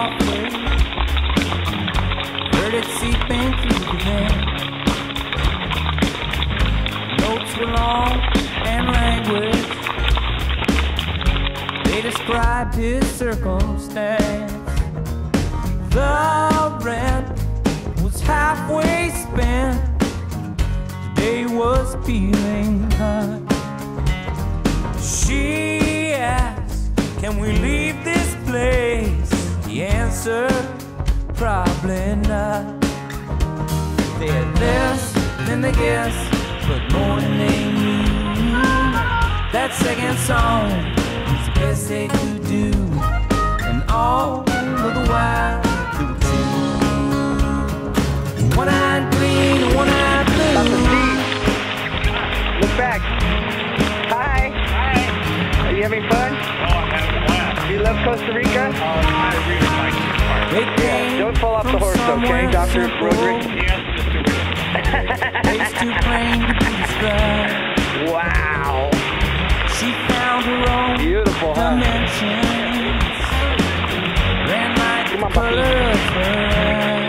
softly. Heard it seeping through the vent. Notes were long and languid. They described his circumstance. The rent was halfway spent. The day was feeling hot. She asked, can we leave this place? He answered, probably not. They had less than they guessed, but more than they knew. That second song was the best they could do. And all of the while, there were two. One-eyed green and one-eyed blue. Stop the seat. Look back. Hi. Hi. Are you having fun? Oh, I'm having a blast. You love Costa Rica? Oh, I really like this part. They came Don't fall off the from horse, okay, somewhere Dr. simple. Broderick? Yes, Mr. Williams. Place too plain to be described. Wow. She found her own Beautiful, huh? dimensions. Ran like Come the on, puppy. color of her eyes.